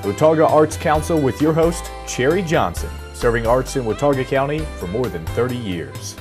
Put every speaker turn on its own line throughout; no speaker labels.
Watauga Arts Council with your host, Cherry Johnson, serving arts in Watauga County for more than 30 years.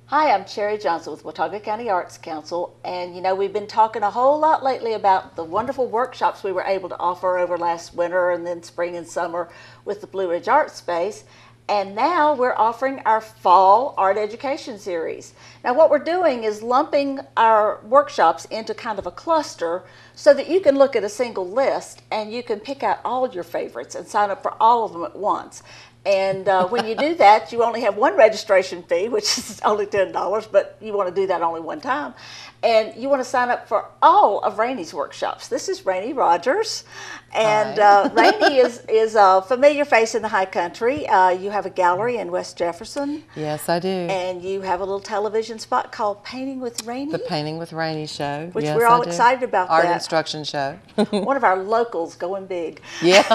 Hi, I'm Cherry Johnson with Watauga County Arts Council, and we've been talking a whole lot lately about the wonderful workshops we were able to offer over last winter and then spring and summer with the Blue Ridge Art Space. And now we're offering our fall art education series. Now what we're doing is lumping our workshops into kind of a cluster so that you can look at a single list and you can pick out all your favorites and sign up for all of them at once. And when you do that, you only have one registration fee, which is only $10, but you want to do that only one time. And you want to sign up for all of Rainey's workshops. This is Rainey Rogers. And Rainey is a familiar face in the high country. You have a gallery in West Jefferson.
Yes, I do.
And you have a little television spot called Painting with Rainey.
The Painting with Rainey show.
Which
yes,
we're all excited about.
Art instruction show.
One of our locals going big.
Yeah.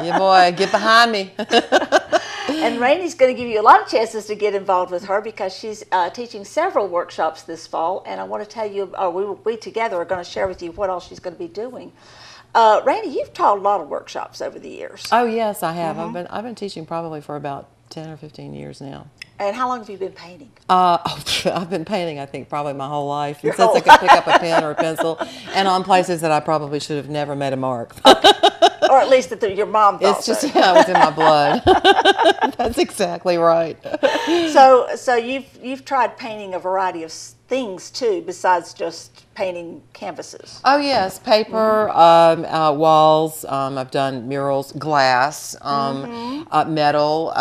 Yeah, boy, get behind me.
And Rainey's going to give you a lot of chances to get involved with her because she's teaching several workshops this fall, and I want to tell you, we together are going to share with you what all she's going to be doing. Rainey, you've taught a lot of workshops over the years.
Oh yes, I have. I've been teaching probably for about 10 or 15 years now.
And how long have you been painting?
I've been painting, I think, probably my whole life. Since I could pick up a pen or a pencil, and on places that I probably should have never made a mark.
Or at least that your mom thought
it's just so. Yeah, it was in my blood. That's exactly right.
So you've tried painting a variety of things too, besides just painting canvases.
Oh yes, paper, walls. I've done murals, glass, metal,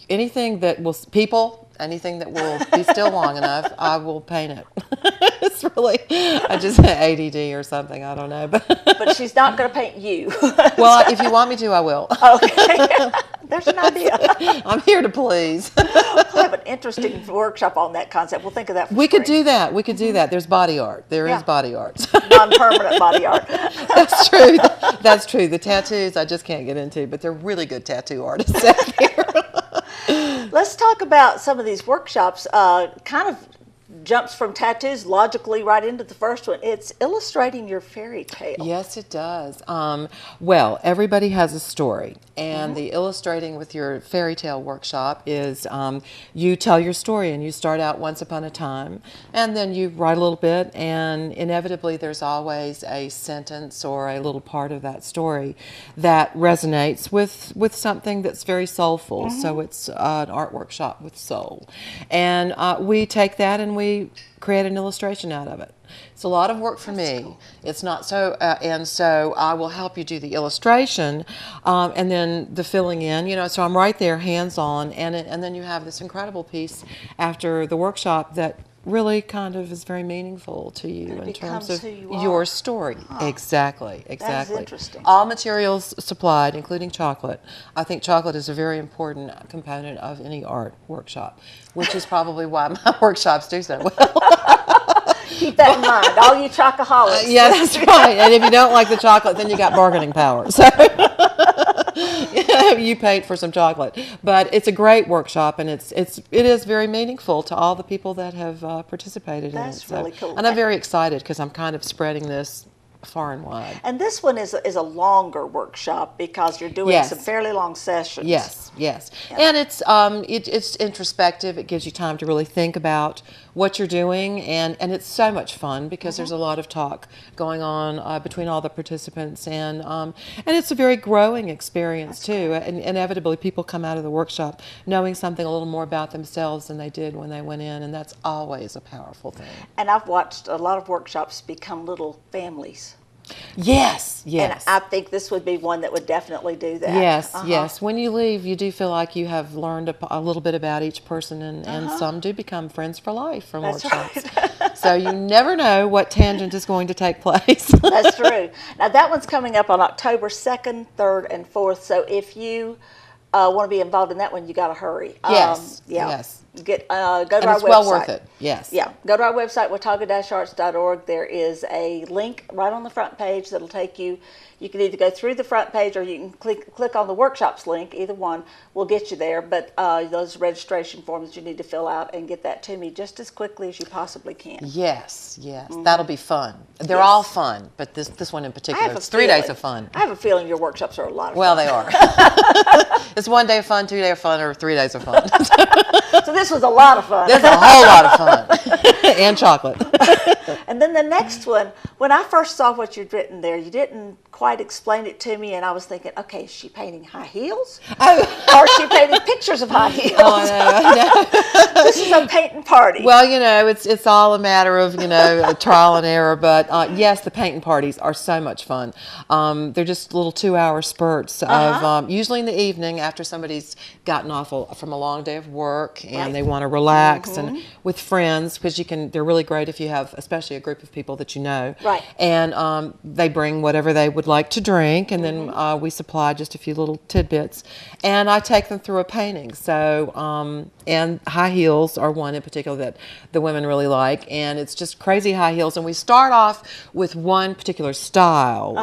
anything that will anything that will be still long enough, I will paint it. It's really, I just ADD or something, I don't know.
But she's not going to paint you.
Well, if you want me to, I will.
Okay, there's an idea.
I'm here to please.
We'll have an interesting workshop on that concept. We'll think of that for
We
spring.
could do that. We could do that. There's body art. There is body art.
Non-permanent body art.
That's true. That's true. The tattoos I just can't get into, but they're really good tattoo artists out here.
Let's talk about some of these workshops. Kind of jumps from tattoos logically right into the first one. It's illustrating your fairy tale.
Yes, it does. Well, everybody has a story, and the illustrating with your fairy tale workshop is you tell your story, and you start out once upon a time, and then you write a little bit, and inevitably there's always a sentence or a little part of that story that resonates with something that's very soulful. So it's an art workshop with soul, and we take that and we create an illustration out of it. It's a lot of work for me. Cool. It's not so, and so I will help you do the illustration, and then the filling in. So I'm right there, hands-on, and then you have this incredible piece after the workshop that really kind of is very meaningful to you in terms of your story. Exactly.
That is interesting.
All materials supplied, including chocolate. I think chocolate is a very important component of any art workshop, which is probably why my workshops do so well.
Keep that in mind, all you chocoholics.
Yeah, that's right. And if you don't like the chocolate, then you got bargaining power. So you paid for some chocolate. But it's a great workshop, and it is very meaningful to all the people that have participated in it.
That's really cool.
And I'm very excited because I'm kind of spreading this far and wide.
And this one is a longer workshop because you're doing some fairly long sessions.
Yes. Yeah. And it's introspective. It gives you time to really think about what you're doing, and it's so much fun because there's a lot of talk going on between all the participants, and it's a very growing experience too. And inevitably, people come out of the workshop knowing something a little more about themselves than they did when they went in, and that's always a powerful thing.
And I've watched a lot of workshops become little families.
Yes.
And I think this would be one that would definitely do that.
Yes. When you leave, you do feel like you have learned a little bit about each person, and some do become friends for life from workshops. Right. So you never know what tangent is going to take place.
That's true. Now that one's coming up on October 2nd, 3rd, and 4th. So if you want to be involved in that one, you got to hurry.
Yes.
Go to our
And it's
website.
well worth it. Yes.
Yeah, go to our website, watauga-arts.org. There is a link right on the front page that'll take you. You can either go through the front page or you can click on the workshops link. Either one will get you there. But those registration forms you need to fill out and get that to me just as quickly as you possibly can.
Yes, yes. That'll be fun. They're all fun, but this one in particular, it's 3 days of fun.
I have a feeling your workshops are a lot of
Well,
fun.
they are. It's 1 day of fun, 2 days of fun, or 3 days of fun.
So this was a lot of fun.
There's a whole lot of fun. And chocolate.
And then the next one, when I first saw what you'd written there, you didn't quite explain it to me, and I was thinking, okay, is she painting high heels?
Oh.
Or is she painting pictures of high heels?
Oh, I know.
This is a painting party.
Well, it's all a matter of, trial and error. But yes, the painting parties are so much fun. They're just little 2-hour spurts of usually in the evening after somebody's gotten off from a long day of work and they want to relax and with friends, because they're really great if you have especially a group of people that you know.
Right.
And they bring whatever they would like to drink, and then we supply just a few little tidbits, and I take them through a painting. So and high heels are one in particular that the women really like, and it's just crazy high heels. And we start off with one particular style,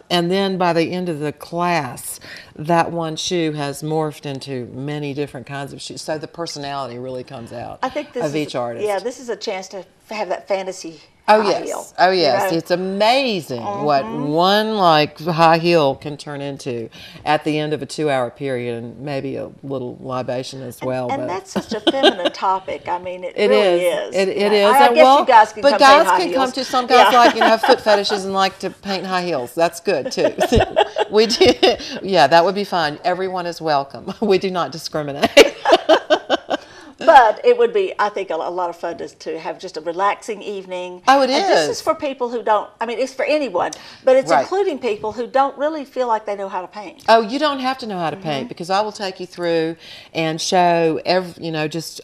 and then by the end of the class, that one shoe has morphed into many different kinds of shoes. So the personality really comes out of each artist.
Yeah, this is a chance to have that fantasy.
Oh
high
yes,
heel,
oh yes. It's amazing what one high heel can turn into at the end of a 2-hour period, and maybe a little libation as well.
And
but
that's such a feminine topic. I mean, it
it
really
is.
is.
It is.
I guess you guys can
but
come
guys
paint high
can
heels.
come to. Some guys like have foot fetishes and like to paint high heels. That's good too. We do. Yeah, that would be fine. Everyone is welcome. We do not discriminate.
But it would be, I think, a lot of fun to have just a relaxing evening.
Oh, it
and
is.
This is for people who don't, I mean, it's for anyone, but it's
Right.
including people who don't really feel like they know how to paint.
Oh, you don't have to know how to paint, because I will take you through and show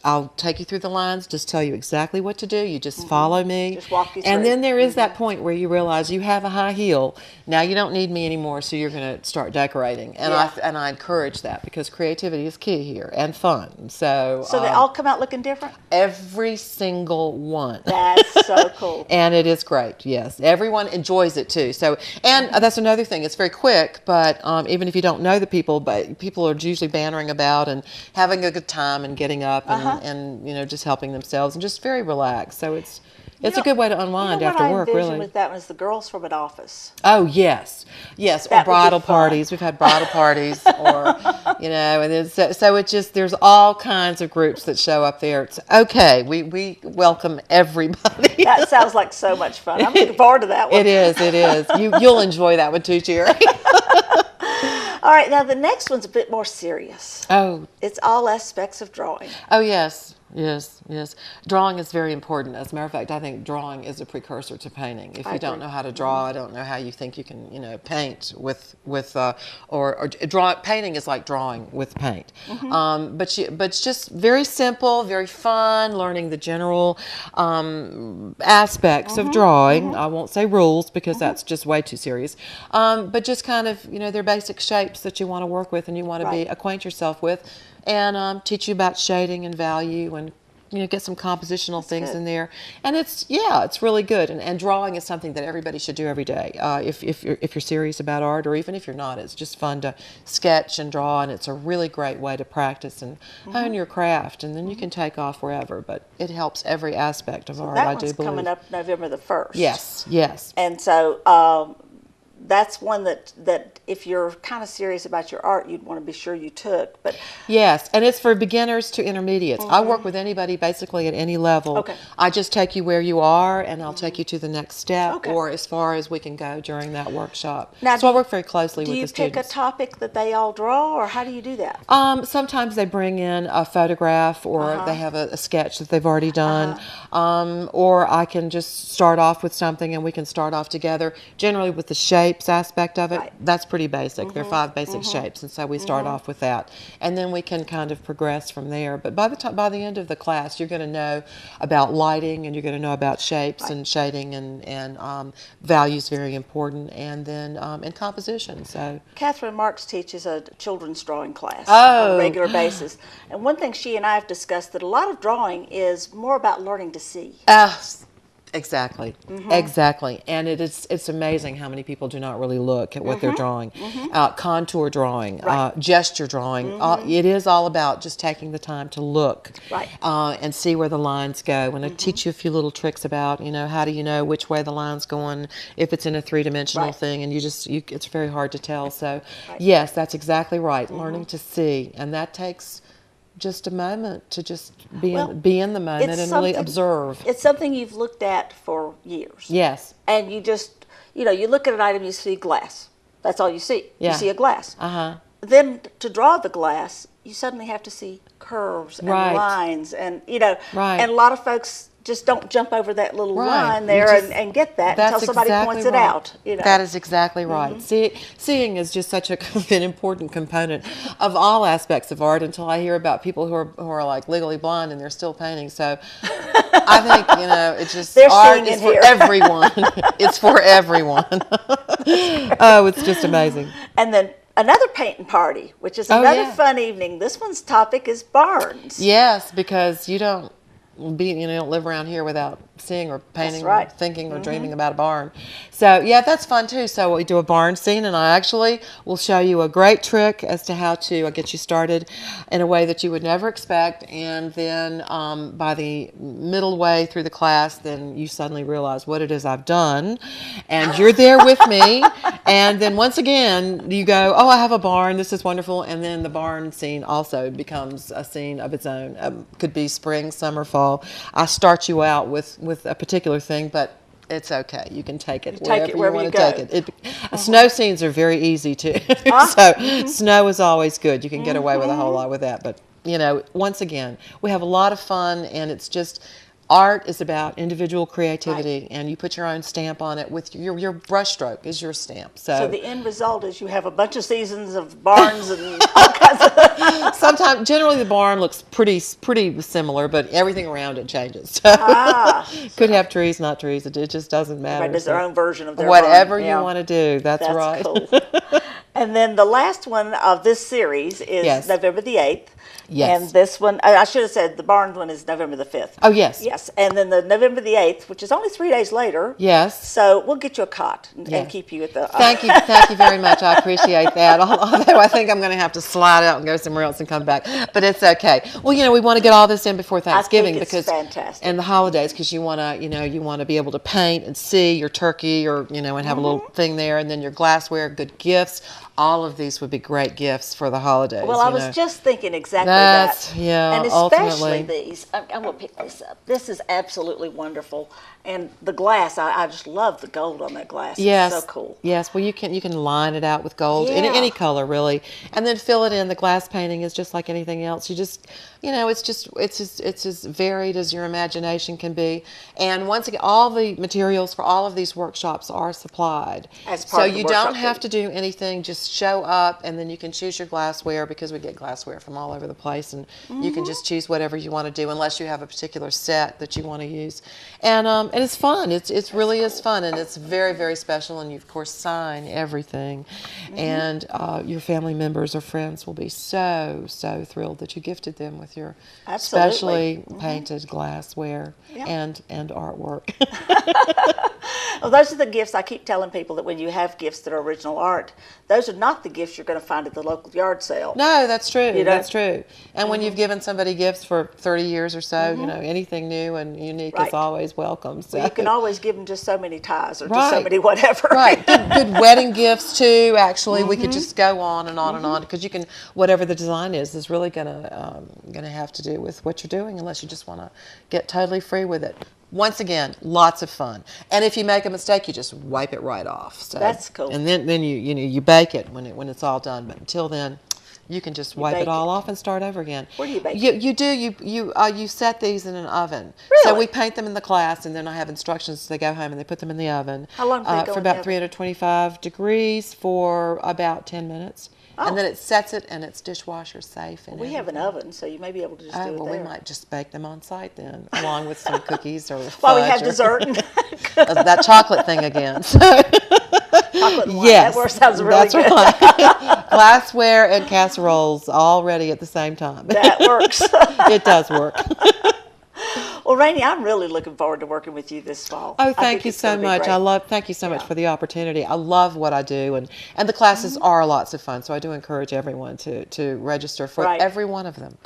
I'll take you through the lines, just tell you exactly what to do. You just follow me.
Just walk you
And
through.
then there is that point where you realize you have a high heel. Now you don't need me anymore, so you're going to start decorating. And I encourage that, because creativity is key here and fun. So
So they all come out looking different?
every single one.
That's so cool.
And it is great, yes. Everyone enjoys it too. So, and that's another thing. It's very quick, but even if you don't know the people, but people are usually bantering about and having a good time and getting up and just helping themselves and just very relaxed. So it's a good way to unwind after work,
what I
really.
envision with that one is the girls from an office.
Oh yes, yes,
That
or
would be
bridal
fun.
parties. We've had bridal parties, or and then so it's just there's all kinds of groups that show up there. It's okay. We welcome everybody.
That sounds like so much fun. I'm looking forward to that one.
It is. It is. You'll enjoy that one too, Jerry.
All right, now the next one's a bit more serious.
Oh.
It's all aspects of drawing.
Oh yes. Yes, yes. Drawing is very important. As a matter of fact, I think drawing is a precursor to painting. If you don't know how to draw, I don't know how you think you can, paint with or draw. Painting is like drawing with paint. But it's just very simple, very fun. Learning the general aspects of drawing. I won't say rules because that's just way too serious. But just kind of, they're basic shapes that you want to work with and you want to acquaint yourself with. And teach you about shading and value, and get some compositional things in there. And it's really good. And drawing is something that everybody should do every day. If you're serious about art, or even if you're not, it's just fun to sketch and draw, and it's a really great way to practice and hone your craft. And then you can take off wherever. But it helps every aspect of art, I do believe.
That one's coming up November the 1st.
Yes, yes.
And so that's one that if you're kind of serious about your art, you'd want to be sure you took. But
yes, and it's for beginners to intermediates. I work with anybody basically at any level.
Okay.
I just take you where you are, and I'll take you to the next step, or as far as we can go during that workshop.
Now,
so I work very closely with the
do you pick a
students.
topic that they all draw, or how do you do that?
Sometimes they bring in a photograph, or they have a sketch that they've already done, or I can just start off with something and we can start off together, generally with the shape shapes aspect of it,
Right.
that's pretty basic. There are 5 basic shapes, and so we start off with that, and then we can kind of progress from there. But by the end of the class, you're going to know about lighting, and you're going to know about shapes and shading, and values, very important, and then and composition. So
Catherine Marks teaches a children's drawing class on
Oh.
a regular basis. And one thing she and I have discussed, that a lot of drawing is more about learning to see.
Exactly, exactly, and it's amazing how many people do not really look at what they're drawing. Contour drawing, gesture drawing, it is all about just taking the time to look and see where the lines go. And I teach you a few little tricks about, how do you know which way the line's going if it's in a 3-dimensional thing, and it's very hard to tell. So yes, that's exactly right, learning to see, and that takes just a moment to just be in the moment and really observe.
It's something you've looked at for years.
Yes.
And you just, you look at an item, you see glass. That's all you see.
Yeah.
You see a glass. Then to draw the glass, you suddenly have to see curves and lines, and and a lot of folks just don't jump over that little line there and get that until somebody points it out.
That is exactly right. Seeing is just such an important component of all aspects of art, until I hear about people who are like legally blind and they're still painting. So I think it's just art is for everyone. It's for everyone. Oh, it's just amazing.
And then another painting party, which is another fun evening. This one's topic is barns.
Yes, because you don't live around here without seeing or painting or thinking or dreaming about a barn. So yeah, that's fun too. So we do a barn scene, and I actually will show you a great trick as to how to get you started in a way that you would never expect, and then by the middle way through the class, then you suddenly realize what it is I've done, and you're there with me, and then once again you go, oh, I have a barn, this is wonderful, and then the barn scene also becomes a scene of its own. Could be spring, summer, fall. I start you out with a particular thing, but it's okay. You can take it wherever you want to take it. Snow scenes are very easy too. So snow is always good. You can get away with a whole lot with that. But once again, we have a lot of fun, and it's just art is about individual creativity, and you put your own stamp on it with your brush stroke is your stamp. So
the end result is you have a bunch of seasons of barns and all kinds of.
Sometimes, generally, the barn looks pretty similar, but everything around it changes. Could have trees, not trees. It just doesn't matter.
Everybody does their own version of their
whatever
barn.
you want to do. That's right.
Cool. And then the last one of this series is November the 8th.
Yes.
And this one, I should have said the barn one is November the 5th.
Oh, yes.
Yes. And then the November the 8th, which is only 3 days later.
Yes.
So we'll get you a cot and keep you at the...
Thank you very much. I appreciate that. Although I think I'm going to have to slide out and go somewhere else and come back. But it's okay. Well, we want to get all this in before Thanksgiving.
I think it's fantastic.
And the holidays, because you want to be able to paint and see your turkey, or, and have a little thing there, and then your glassware, good gifts. All of these would be great gifts for the holidays.
Well, I was just thinking exactly that.
Yeah,
and especially
ultimately.
these. I'm going to pick this up. This is absolutely wonderful. And the glass, I just love the gold on that glass.
Yes.
It's so cool.
Yes. Well, you can line it out with gold, any color really, and then fill it in. The glass painting is just like anything else. You just, it's as varied as your imagination can be. And once again, all the materials for all of these workshops are supplied.
As part of the
you
workshop
don't have to do anything. Just show up, and then you can choose your glassware, because we get glassware from all over the place, and you can just choose whatever you want to do, unless you have a particular set that you want to use. And it's fun. It really is fun, and it's very, very special. And you, of course, sign everything, and your family members or friends will be so thrilled that you gifted them with your specially painted glassware and artwork.
Well, those are the gifts. I keep telling people that when you have gifts that are original art, those are not the gifts you're going to find at the local yard sale.
No, that's true. That's true. And when you've given somebody gifts for 30 years or so, anything new and unique is always welcome. So
you can always give them just so many ties or just so many whatever.
Right. Good wedding gifts too. Actually, we could just go on and on and on, because you can, whatever the design is really gonna have to do with what you're doing, unless you just want to get totally free with it. Once again, lots of fun. And if you make a mistake, you just wipe it right off. So
that's cool.
And then you bake it when it's all done. But until then, You can just wipe it all off and start over again.
Where do you bake
it? You set these in an oven.
Really?
So we paint them in the class, and then I have instructions. They go home and they put them in the oven.
How long do they go
for
in the
about
oven?
325 degrees for about 10 minutes.
Oh.
And then it sets it, and it's dishwasher safe. And
We have an oven, so you may be able to just do it
well,
there.
we might just bake them on site then, along with some cookies or
While we
fudge
have
or-
dessert.
that chocolate thing again.
Chocolate and wine.
Yes,
That sounds really
that's
good.
right. Glassware and casseroles all ready at the same time.
That works.
It does work.
Well, Rainey, I'm really looking forward to working with you this fall.
Oh,
I
thank
think
you
it's gonna
so
be
much.
great.
Thank you so much
Yeah.
for the opportunity. I love what I do, and the classes are lots of fun. So I do encourage everyone to register for
Right.
every one of them.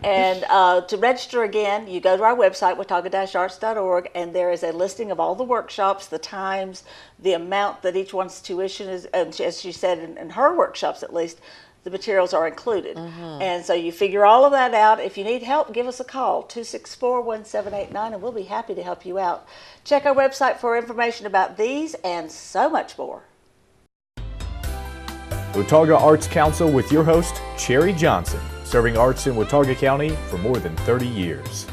And to register again, you go to our website, watauga-arts.org, and there is a listing of all the workshops, the times, the amount that each one's tuition is, and as she said, in her workshops at least, the materials are included. And so you figure all of that out. If you need help, give us a call, 264-1789, and we'll be happy to help you out. Check our website for information about these and so much more.
Watauga Arts Council with your host, Cherry Johnson, serving arts in Watauga County for more than 30 years.